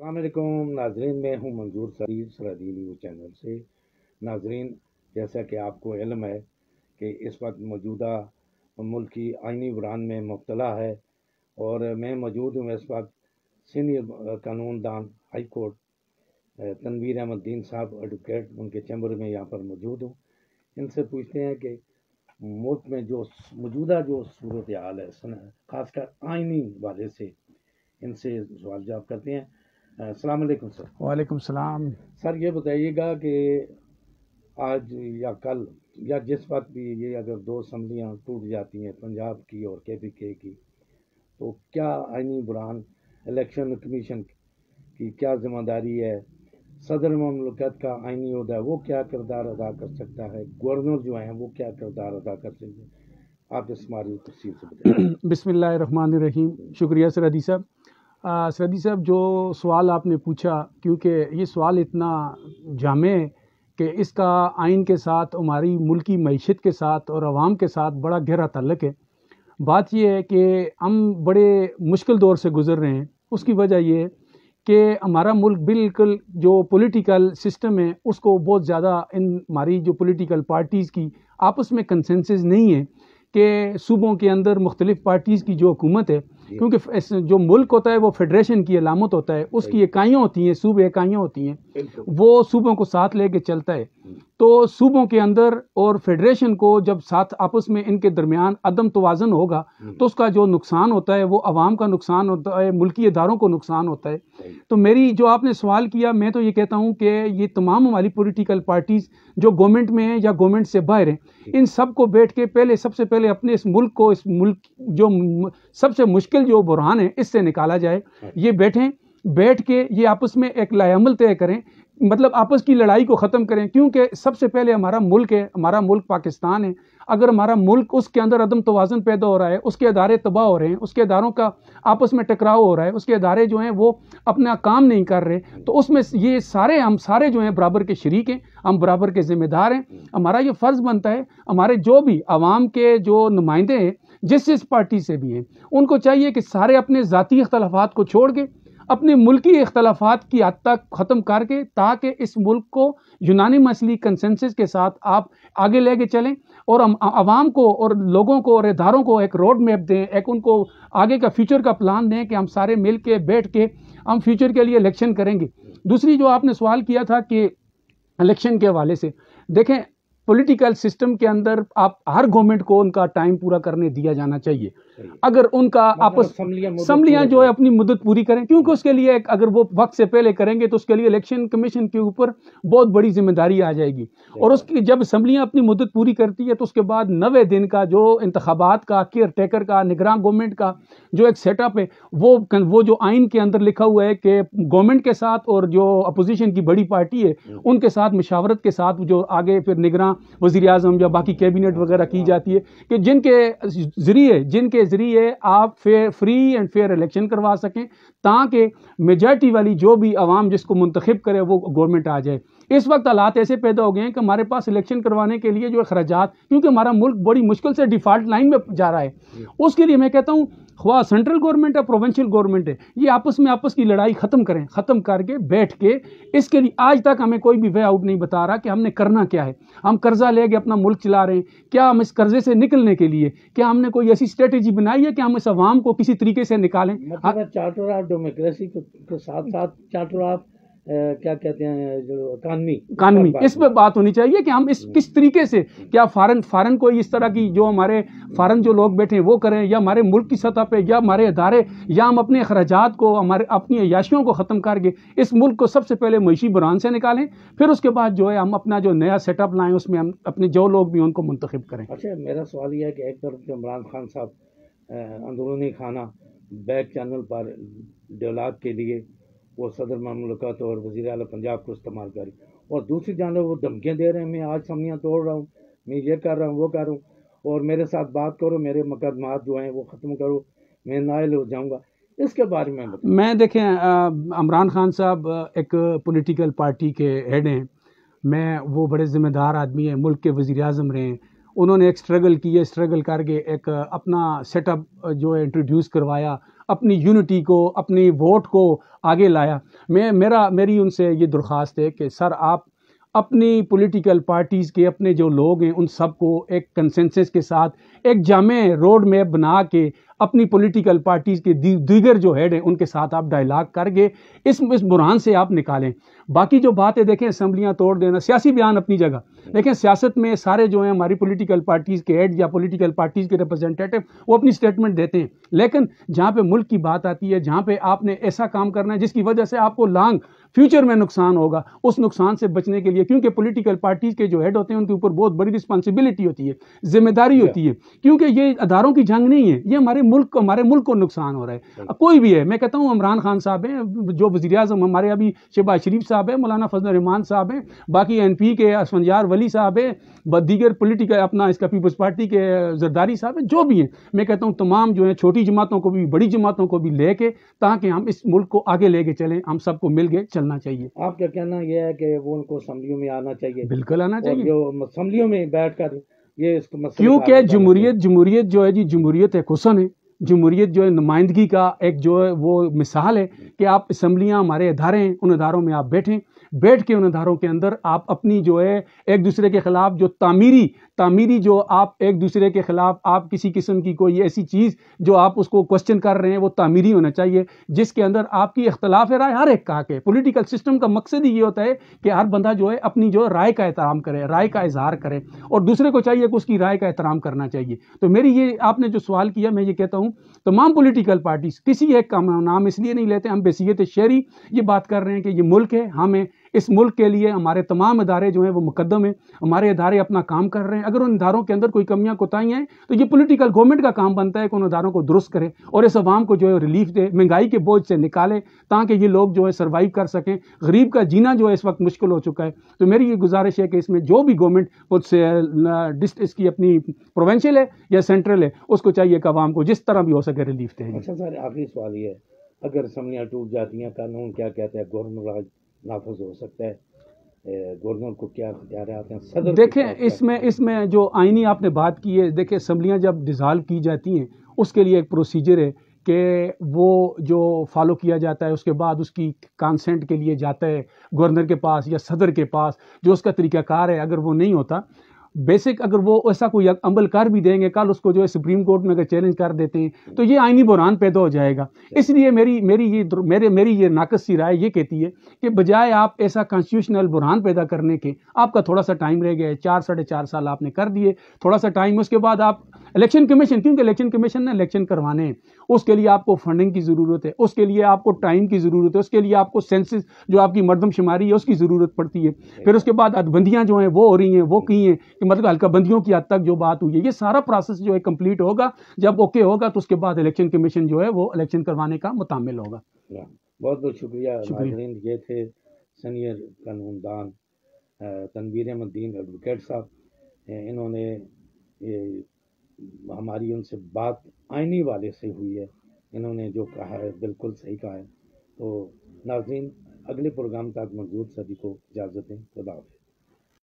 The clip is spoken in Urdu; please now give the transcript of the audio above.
السلام علیکم ناظرین، میں ہوں منظور سعید سرحدی نیوز چینل سے۔ ناظرین، جیسا کہ آپ کو علم ہے کہ اس وقت موجودہ ملک کی آئینی بحران میں مبتلا ہے، اور میں موجود ہوں اس وقت سینئر قانون دان ہائی کورٹ تنویر احمد دین صاحب ایڈوکیٹ، ان کے چیمبر میں یہاں پر موجود ہوں۔ ان سے پوچھتے ہیں کہ ملک میں جو موجودہ صورتحال ہے، خاص کر آئینی والے سے ان سے سوال جواب کرتے ہیں۔ السلام علیکم سر۔ وعلیکم السلام۔ سر یہ بتائیے گا کہ آج یا کل یا جس وقت بھی یہ اگر دو اسمبلیاں ٹوٹ جاتی ہیں، پنجاب کی اور KPK کی، تو کیا آئینی بحران الیکشن کمیشن کی کیا ذمہ داری ہے؟ صدر مملکت کا آئینی عہدہ ہے، وہ کیا کردار ادا کر سکتا ہے؟ گورنر جو ہیں وہ کیا کردار ادا کر سکتے ہیں؟ آپ اس ہماری تفصیل سے بتائیں۔ بسم اللہ الرحمن الرحیم۔ شکریہ سرحدی صاحب۔ سرحدی صاحب، جو سوال آپ نے پوچھا، کیونکہ یہ سوال اتنا جامع ہے کہ اس کا آئین کے ساتھ، ہماری ملکی معیشت کے ساتھ اور عوام کے ساتھ بڑا گہرا تعلق ہے۔ بات یہ ہے کہ ہم بڑے مشکل دور سے گزر رہے ہیں۔ اس کی وجہ یہ ہے کہ ہمارا ملک بالکل جو پولیٹیکل سسٹم ہے اس کو بہت زیادہ ہماری جو پولیٹیکل پارٹیز کی آپس میں کنسنسس نہیں ہے کہ صوبوں کے اندر مختلف پارٹیز کی جو حکومت ہے، کیونکہ جو ملک ہوتا ہے وہ فیڈریشن کی علامت ہوتا ہے، اس کی اکائیاں ہوتی ہیں، صوبے اکائیاں ہوتی ہیں، وہ صوبوں کو ساتھ لے کے چلتا ہے۔ تو صوبوں کے اندر اور فیڈریشن کو جب ساتھ آپس میں ان کے درمیان عدم توازن ہوگا تو اس کا جو نقصان ہوتا ہے وہ عوام کا نقصان ہوتا ہے، ملکی اداروں کو نقصان ہوتا ہے۔ تو میری جو آپ نے سوال کیا، میں تو یہ کہتا ہوں کہ یہ تمام ہماری پولیٹیکل پارٹیز جو گورنمنٹ میں ہیں یا گورنمنٹ سے باہر ہیں، ان سب کو بیٹھ کے سب سے پہلے اپنے اس ملک کو، اس ملک جو سب سے مشکل جو بحران ہے اس سے نکالا جائے۔ یہ بیٹھ کے یہ آپس میں ایک لائحہ عمل طے کریں، مطلب آپس کی لڑائی کو ختم کریں، کیونکہ سب سے پہلے ہمارا ملک ہے، ہمارا ملک پاکستان ہے۔ اگر ہمارا ملک اس کے اندر عدم توازن پیدا ہو رہا ہے، اس کے ادارے تباہ ہو رہے ہیں، اس کے اداروں کا آپس میں ٹکراؤ ہو رہا ہے، اس کے ادارے جو ہیں وہ اپنا کام نہیں کر رہے، تو اس میں یہ ہم سارے جو ہیں برابر کے شریک ہیں، ہم برابر کے ذمہ دار ہیں۔ ہمارا یہ فرض بنتا ہے، ہمارے جو بھی عوام کے جو نمائندے ہیں جس پارٹی سے بھی ہیں، ان کو چاہیے کہ سارے اپنے ذاتی اختلافات کو چھوڑ کے اپنے ملکی اختلافات کی حد تک ختم کر کے، تاکہ اس ملک کو یونانیمسلی کنسنسس کے ساتھ آپ آگے لے کے چلیں، اور ہم عوام کو اور لوگوں کو اور اداروں کو ایک روڈ میپ دیں، ایک ان کو آگے کا فیوچر کا پلان دیں کہ ہم سارے مل کے بیٹھ کے ہم فیوچر کے لیے الیکشن کریں گے۔ دوسری جو آپ نے سوال کیا تھا کہ الیکشن کے حوالے سے، دیکھیں پولیٹیکل سسٹم کے اندر آپ ہر گورنمنٹ کو ان کا ٹائم پورا کرنے دیا جانا چاہیے۔ اگر ان کا آپس اسمبلیاں جو ہے اپنی مدت پوری کریں، کیونکہ اس کے لیے اگر وہ وقت سے پہلے کریں گے تو اس کے لیے الیکشن کمیشن کے اوپر بہت بڑی ذمہ داری آ جائے گی، اور اس کی جب اسمبلیاں اپنی مدت پوری کرتی ہے تو اس کے بعد 90 دن کا جو انتخابات کا، کیئر ٹیکر کا، نگراں گورنمنٹ کا جو ایک سیٹ اپ ہے، وہ جو آئین کے اندر لکھا ہوا ہے کہ گورنمنٹ کے ساتھ اور جو اپوزیشن کی بڑی پارٹی ہے ان کے ساتھ مشاورت کے ساتھ جو آگے پھر نگراں وزیر اعظم یا باقی کیبنٹ وغیرہ کی جاتی ہے، کہ جن کے ذریعے آپ فری اینڈ فیئر الیکشن کروا سکیں، تاکہ میجارٹی والی جو بھی عوام جس کو منتخب کرے وہ گورنمنٹ آ جائے۔ اس وقت حالات ایسے پیدا ہو گئے ہیں کہ ہمارے پاس الیکشن کروانے کے لیے جو اخراجات، کیونکہ ہمارا ملک بڑی مشکل سے ڈیفالٹ لائن میں جا رہا ہے، اس کے لیے میں کہتا ہوں خواہ سینٹرل گورنمنٹ ہے، پروونشل گورنمنٹ ہے، یہ آپس کی لڑائی ختم کر کے بیٹھ کے اس کے لیے آج تک ہمیں کوئی بھی وے آؤٹ نہیں بتا رہا کہ ہم نے کرنا کیا ہے۔ ہم قرضہ لے کے اپنا ملک چلا رہے ہیں، کیا ہم اس قرضے سے نکلنے کے لیے کیا ہم نے کوئی ایسی اسٹریٹجی بنائی ہے کہ ہم اس عوام کو کسی طریقے سے نکالیں؟ مطلب چارٹر آف ڈیموکریسی کے ساتھ ساتھ چارٹر آف کیا کہتے ہیں جو قانونی اس پہ بات ہونی چاہیے کہ ہم کس طریقے سے، کیا فارن کوئی اس طرح کی جو ہمارے فارن جو لوگ بیٹھے ہیں وہ کریں، یا ہمارے ملک کی سطح پہ، یا ہمارے ادارے، یا ہم اپنے اخراجات کو، اپنی عیاشیوں کو ختم کر کے اس ملک کو سب سے پہلے معاشی بحران سے نکالیں، پھر اس کے بعد جو ہے ہم اپنا جو نیا سیٹ اپ لائیں، اس میں ہم اپنے جو لوگ بھی ان کو منتخب کریں۔ اچھا، میرا سوال یہ ہے کہ ایک طرف عمران خان صاحب اندرونی خانہ بیک چینل پر ڈیالوگ کے لیے وہ صدر مملکت اور وزیر اعلیٰ پنجاب کو استعمال کریں، اور دوسری جانب وہ دھمکیاں دے رہے ہیں، میں آج سمبلیاں توڑ رہا ہوں، میں یہ کر رہا ہوں، وہ کر رہا ہوں، اور میرے ساتھ بات کرو، میرے مقدمات جو ہیں وہ ختم کرو، میں نائل ہو جاؤں گا۔ اس کے بارے میں دیکھیں عمران خان صاحب ایک پولیٹیکل پارٹی کے ہیڈ ہیں، وہ بڑے ذمہ دار آدمی ہیں، ملک کے وزیر اعظم رہے ہیں، انہوں نے ایک اسٹرگل کر کے ایک اپنا سیٹ اپ جو ہے انٹروڈیوس کروایا، اپنی یونٹی کو، اپنی ووٹ کو آگے لایا. میری ان سے یہ درخواست ہے کہ سر آپ اپنی پولیٹیکل پارٹیز کے اپنے جو لوگ ہیں ان سب کو ایک کنسنسس کے ساتھ ایک جامع روڈ میپ بنا کے اپنی پولیٹیکل پارٹیز کے دیگر جو ہیڈ ہیں ان کے ساتھ آپ ڈائیلاگ کر کے اس بحران سے آپ نکالیں. باقی جو بات ہے دیکھیں اسمبلیاں توڑ دینا سیاسی بیان اپنی جگہ، لیکن سیاست میں سارے جو ہیں ہماری پولیٹیکل پارٹیز کے ہیڈ یا پولیٹیکل پارٹیز کے ریپرزنٹیٹو وہ اپنی سٹیٹمنٹ دیتے ہیں، لیکن جہاں پہ ملک کی بات آتی ہے، جہاں پہ آپ نے ایسا کام کرنا ہے جس کی وجہ سے آپ کو لانگ فیوچر میں نقصان ہوگا، اس نقصان سے بچنے کے لیے، کیونکہ پولیٹیکل پارٹیز کے جو ہیڈ ہوتے ہیں ان کے اوپر بہت بڑی رسپانسبلٹی ہوتی ہے، ذمہ داری ہوتی ہے، کیونکہ یہ اداروں کی جنگ نہیں ہے، یہ ہمارے ملک کو نقصان ہو رہا ہے. کوئی بھی ہے، میں کہتا ہوں عمران خان صاحب ہیں، جو وزیر اعظم ہمارے ابھی شہباز شریف صاحب ہیں، مولانا فضل الرحمان صاحب ہیں، باقی این پی کے اسفندیار ولی صاحب ہیں، دیگر پولیٹیکل اپنا اس کا پیپلز پارٹی کے زرداری صاحب ہیں، جو بھی ہیں، میں کہتا ہوں تمام جو ہیں چھوٹی جماعتوں کو بھی بڑی جماعتوں کو بھی لے کے تاکہ ہم اس ملک کو آگے لے کے چلیں، ہم سب کو مل کے چلنا چاہیے. آپ کا کہنا یہ ہے کہ وہ ان کو اسمبلیوں میں آنا چاہیے؟ بالکل آنا چاہیے، اور جو اسمبلیوں میں بیٹھ کر یہ اس مسئلے کیونکہ جمہوریت جو ہے جی، جمہوریت ایک حسن ہے، جمہوریت جو ہے نمائندگی کا ایک جو ہے وہ مثال ہے کہ آپ اسمبلیاں ہمارے ادارے ہیں، ان اداروں میں آپ بیٹھ کے ان اداروں کے اندر آپ اپنی جو ہے ایک دوسرے کے خلاف جو تعمیری جو آپ ایک دوسرے کے خلاف آپ کسی قسم کی کوئی ایسی چیز جو آپ اس کو کوسچن کر رہے ہیں وہ تعمیری ہونا چاہیے، جس کے اندر آپ کی اختلاف رائے ہر ایک کا ہے. پولیٹیکل سسٹم کا مقصد ہی یہ ہوتا ہے کہ ہر بندہ جو ہے اپنی جو رائے کا احترام کرے، رائے کا اظہار کرے، اور دوسرے کو چاہیے کہ اس کی رائے کا احترام کرنا چاہیے. تو میری یہ آپ نے جو سوال کیا، میں یہ کہتا ہوں تمام پولیٹیکل پارٹیز کسی ایک کا نام اس لیے نہیں لیتے، ہم بحیثیت شہری یہ بات کر رہے ہیں کہ یہ ملک ہے، ہمیں اس ملک کے لیے ہمارے تمام ادارے جو ہیں وہ مقدم ہیں، ہمارے ادارے اپنا کام کر رہے ہیں. اگر ان اداروں کے اندر کوئی کمیاں کوتاہیاں ہیں تو یہ پولیٹیکل گورنمنٹ کا کام بنتا ہے کہ ان اداروں کو درست کرے اور اس عوام کو جو ہے ریلیف دے، مہنگائی کے بوجھ سے نکالے تاکہ یہ لوگ جو ہے سروائیو کر سکیں. غریب کا جینا جو ہے اس وقت مشکل ہو چکا ہے. تو میری یہ گزارش ہے کہ اس میں جو بھی گورنمنٹ اس کی اپنی پروونشل ہے یا سینٹرل ہے، اس کو چاہیے کہ عوام کو جس طرح بھی ہو سکے ریلیف دے. اچھا سر، آخری سوال یہ ہے، اگر اسمبلیاں ٹوٹ جاتی ہیں، قانون کیا کہتا ہے گورنر راج نافذ ہو سکتا ہے، گورنر کو کیا اختیارات ہیں؟ صدر دیکھیں اس میں جو آئینی آپ نے بات کی ہے، دیکھیں اسمبلیاں جب ڈیزالو کی جاتی ہیں اس کے لیے ایک پروسیجر ہے کہ وہ جو فالو کیا جاتا ہے، اس کے بعد اس کی کانسنٹ کے لیے جاتا ہے گورنر کے پاس یا صدر کے پاس، جو اس کا طریقہ کار ہے. اگر وہ نہیں ہوتا بیسک، اگر وہ ایسا کوئی عمل کر بھی دیں گے، کل اس کو جو ہے سپریم کورٹ میں اگر چیلنج کر دیتے ہیں تو یہ آئینی بحران پیدا ہو جائے گا. اس لیے میری یہ ناقص سی رائے یہ کہتی ہے کہ بجائے آپ ایسا کانسٹیٹیوشنل بحران پیدا کرنے کے، آپ کا تھوڑا سا ٹائم رہ گیا ہے، 4 ساڑھے 4 سال آپ نے کر دیے، تھوڑا سا ٹائم، اس کے بعد آپ الیکشن کمیشن، کیونکہ الیکشن کمیشن نے الیکشن کروانے ہیں، اس کے لیے آپ کو فنڈنگ کی ضرورت ہے، اس کے لیے آپ کو ٹائم کی ضرورت ہے، اس کے لیے آپ کو سینسس جو آپ کی مردم شماری ہے اس کی ضرورت پڑتی ہے. پھر اس کے بعد حدبندیاں جو ہیں وہ ہو رہی ہیں، وہ کی ہیں کہ مطلب ہلکا بندیوں کی حد تک جو بات ہوئی ہے، یہ سارا پروسیس جو ہے کمپلیٹ ہوگا. جب اوکے ہوگا تو اس کے بعد الیکشن کمیشن جو ہے وہ الیکشن کروانے کا متعامل ہوگا. بہت بہت شکریہ ناظرین. یہ تھے سینئر قانون دان تنویر احمد دین ایڈوکیٹ صاحب. انہوں نے ہماری ان سے بات آئینی والے سے ہوئی ہے، انہوں نے جو کہا ہے بالکل صحیح کہا ہے. تو ناظرین، اگلے پروگرام تک منظور سبھی کو اجازت دیں. خدا حافظ.